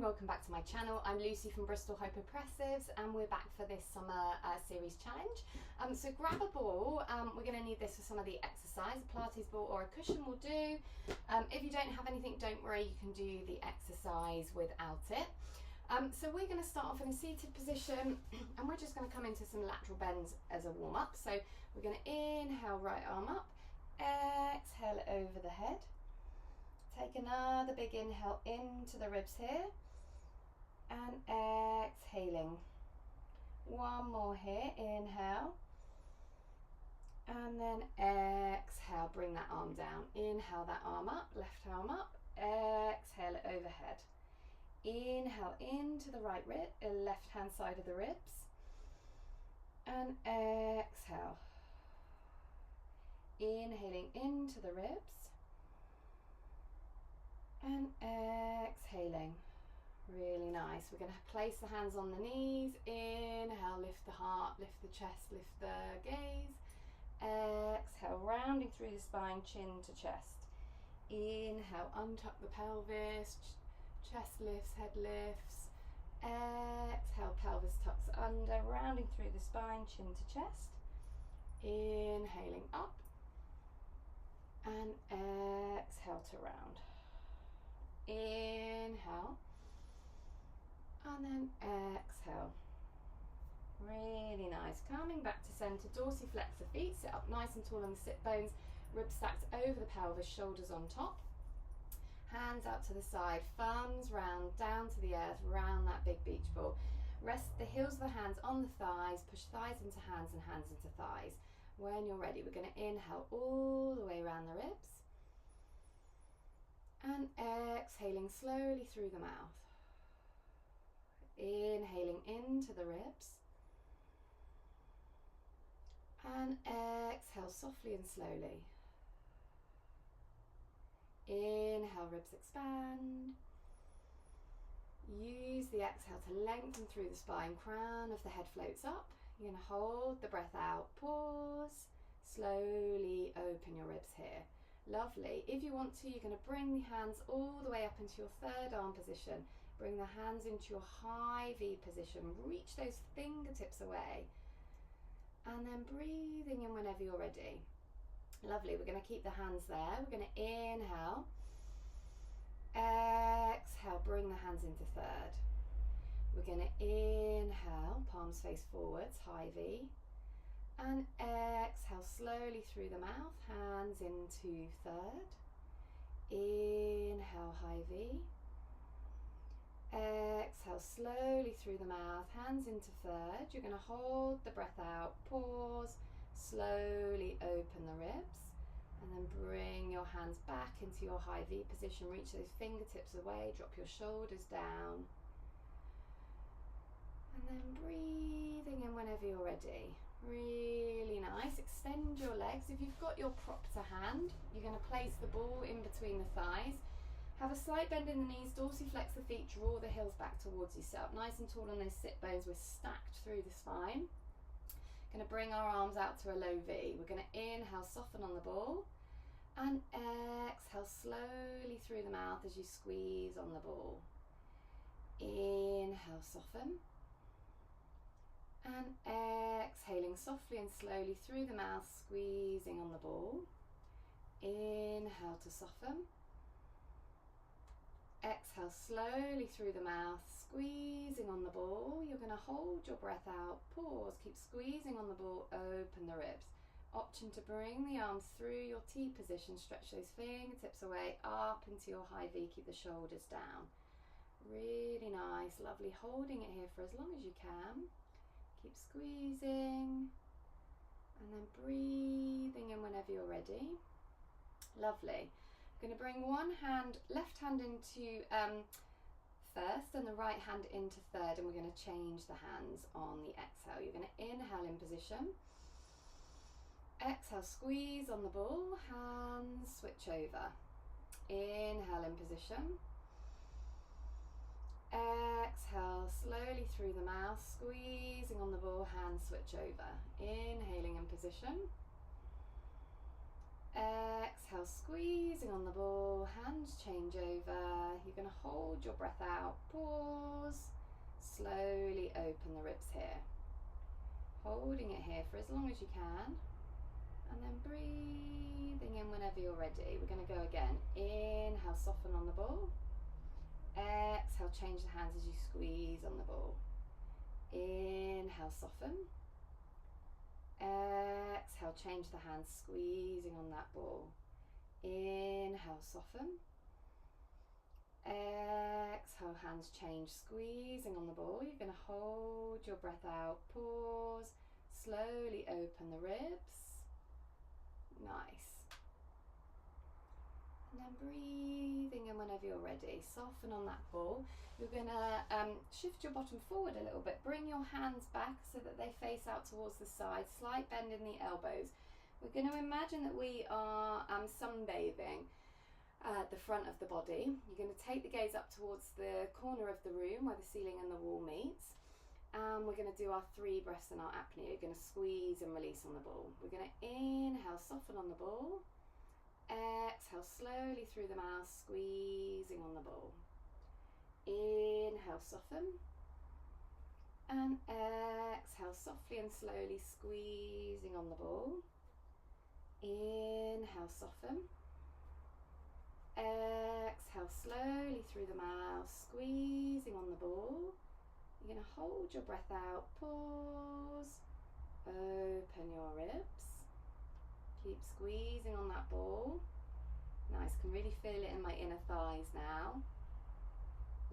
welcome back to my channel. I'm Lucy from Bristol Hypopressives and we're back for this summer series challenge. So grab a ball, we're going to need this for some of the exercise. A Pilates ball or a cushion will do. If you don't have anything, don't worry, you can do the exercise without it. So we're going to start off in a seated position and we're just going to come into some lateral bends as a warm-up. So we're going to inhale, right arm up, exhale over the head. Take another big inhale into the ribs here and exhaling. One more here, inhale and then exhale, bring that arm down. Inhale that arm up, left arm up, exhale it overhead. Inhale into the right rib, left hand side of the ribs and exhale. Inhaling into the ribs and exhaling. Really nice. We're going to place the hands on the knees. Inhale, lift the heart, lift the chest, lift the gaze. Exhale, rounding through the spine, chin to chest. Inhale, untuck the pelvis, chest lifts, head lifts. Exhale, pelvis tucks under, rounding through the spine, chin to chest. Inhaling up and exhale to round. Inhale and then exhale. Really nice. Coming back to center, dorsiflex the feet, sit up nice and tall on the sit bones, ribs stacked over the pelvis, shoulders on top, hands out to the side, thumbs round, down to the earth, round that big beach ball. Rest the heels of the hands on the thighs, push thighs into hands and hands into thighs. When you're ready, we're going to inhale all the way around the ribs and exhaling slowly through the mouth. Inhaling into the ribs and exhale softly and slowly. Inhale, ribs expand. Use the exhale to lengthen through the spine, crown of the head floats up. You're going to hold the breath out, pause, slowly open your ribs here. Lovely. If you want to, you're going to bring the hands all the way up into your third arm position. Bring the hands into your high V position. Reach those fingertips away. And then breathing in whenever you're ready. Lovely. We're going to keep the hands there. We're going to inhale. Exhale. Bring the hands into third. We're going to inhale, palms face forwards, high V. And exhale slowly through the mouth, hands into third. Inhale, high V. Exhale slowly through the mouth, hands into third. You're going to hold the breath out, pause, slowly open the ribs. And then bring your hands back into your high V position. Reach those fingertips away, drop your shoulders down. And then breathing in whenever you're ready. Really nice. Extend your legs. If you've got your prop to hand, you're going to place the ball in between the thighs. Have a slight bend in the knees, dorsiflex the feet, draw the heels back towards you. Sit up nice and tall on those sit bones. We're stacked through the spine. Going to bring our arms out to a low V. We're going to inhale, soften on the ball. And exhale slowly through the mouth as you squeeze on the ball. Inhale, soften. And exhaling softly and slowly through the mouth, squeezing on the ball. Inhale to soften. Exhale slowly through the mouth, squeezing on the ball. You're going to hold your breath out, pause, keep squeezing on the ball, open the ribs. Option to bring the arms through your T position, stretch those fingertips away, up into your high V, keep the shoulders down. Really nice, lovely, holding it here for as long as you can. Keep squeezing and then breathing in whenever you're ready. Lovely. I'm going to bring one hand, left hand into first and the right hand into third, and we're going to change the hands on the exhale. You're going to inhale in position. Exhale, squeeze on the ball, hands switch over. Inhale in position. Exhale slowly through the mouth, squeezing on the ball, hands switch over. Inhaling in position. Exhale, squeezing on the ball, hands change over. You're going to hold your breath out, pause, slowly open the ribs here. Holding it here for as long as you can, and then breathing in whenever you're ready. We're going to go again. Inhale, soften on the ball. Exhale, change the hands as you squeeze on the ball. Inhale, soften. Exhale, change the hands, squeezing on that ball. Inhale, soften. Exhale, hands change, squeezing on the ball. You're going to hold your breath out, pause, slowly open the ribs. Nice. And then breathing in whenever you're ready. Soften on that ball. You're going to shift your bottom forward a little bit. Bring your hands back so that they face out towards the side. Slight bend in the elbows. We're going to imagine that we are sunbathing the front of the body. You're going to take the gaze up towards the corner of the room where the ceiling and the wall meets. And we're going to do our 3 breaths in our apnea. You're going to squeeze and release on the ball. We're going to inhale, soften on the ball. Exhale, slowly through the mouth, squeezing on the ball. Inhale, soften. And exhale, softly and slowly squeezing on the ball. Inhale, soften. Exhale, slowly through the mouth, squeezing on the ball. You're going to hold your breath out, pause, open your ribs. Keep squeezing on that ball. Nice, can really feel it in my inner thighs now.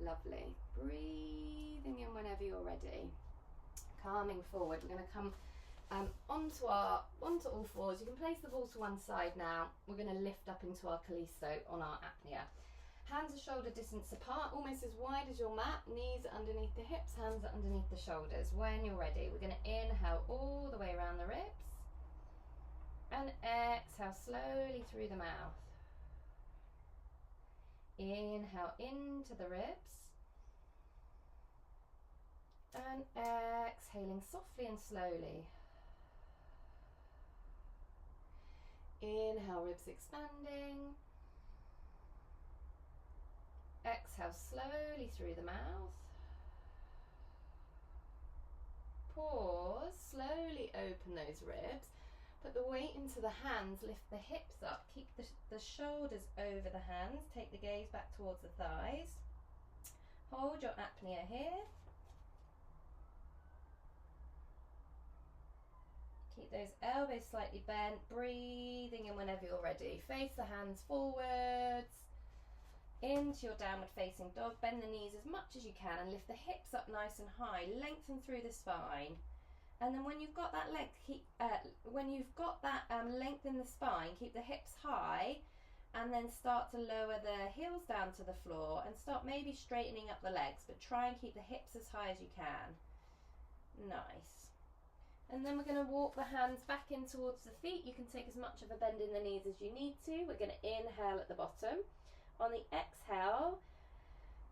Lovely. Breathing in whenever you're ready. Calming forward. We're going to come onto all fours. You can place the ball to one side now. We're going to lift up into our Callisto on our apnea. Hands are shoulder distance apart, almost as wide as your mat. Knees are underneath the hips, hands are underneath the shoulders. When you're ready, we're going to inhale all the way around the ribs. And exhale slowly through the mouth. Inhale into the ribs. And exhaling softly and slowly. Inhale, ribs expanding. Exhale slowly through the mouth. Pause, slowly open those ribs. Put the weight into the hands, lift the hips up, keep the shoulders over the hands, take the gaze back towards the thighs. Hold your apnea here. Keep those elbows slightly bent, breathing in whenever you're ready. Face the hands forwards, into your downward facing dog. Bend the knees as much as you can and lift the hips up nice and high. Lengthen through the spine. And then when you've got that length, length in the spine, keep the hips high and then start to lower the heels down to the floor and start maybe straightening up the legs, but try and keep the hips as high as you can. Nice. And then we're going to walk the hands back in towards the feet. You can take as much of a bend in the knees as you need to. We're going to inhale at the bottom. On the exhale,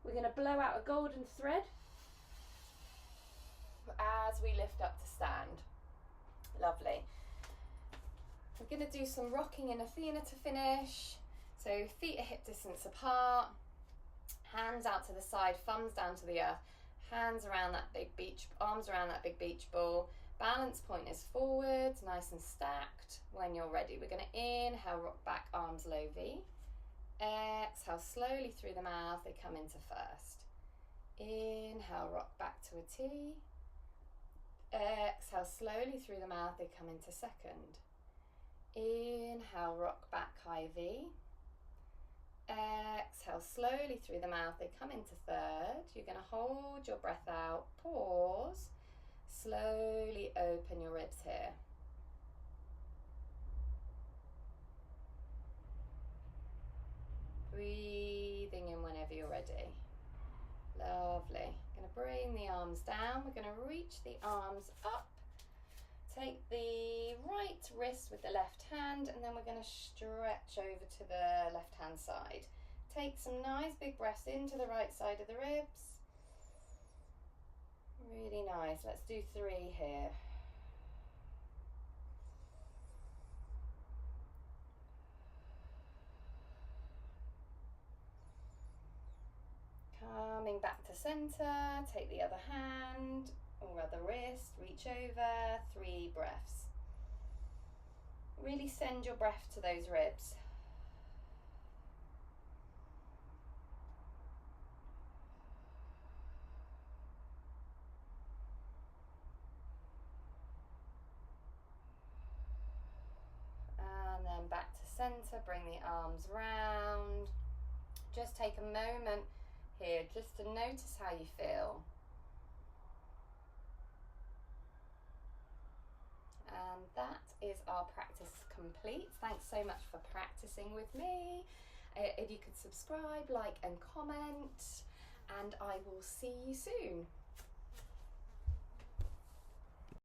we're going to blow out a golden thread as we lift up to stand. Lovely. We're going to do some rocking in Athena to finish. So feet are hip distance apart, hands out to the side, thumbs down to the earth, hands around that big beach, arms around that big beach ball. Balance point is forwards, nice and stacked. When you're ready, we're going to inhale, rock back, arms low V. Exhale, slowly through the mouth, they come into first. Inhale, rock back to a T. Exhale, slowly through the mouth, they come into second. Inhale, rock back, high V. Exhale, slowly through the mouth, they come into third. You're going to hold your breath out, pause, slowly open your ribs here. Breathing in whenever you're ready. Lovely. Going to bring the arms down. We're going to reach the arms up. Take the right wrist with the left hand, and then we're going to stretch over to the left hand side. Take some nice big breaths into the right side of the ribs. Really nice. Let's do 3 here. coming back to center, take the other hand or other wrist, reach over, 3 breaths. Really send your breath to those ribs. And then back to center, bring the arms round. Just take a moment here just to notice how you feel. And that is our practice complete. Thanks so much for practicing with me. If you could subscribe, like and comment, and I will see you soon.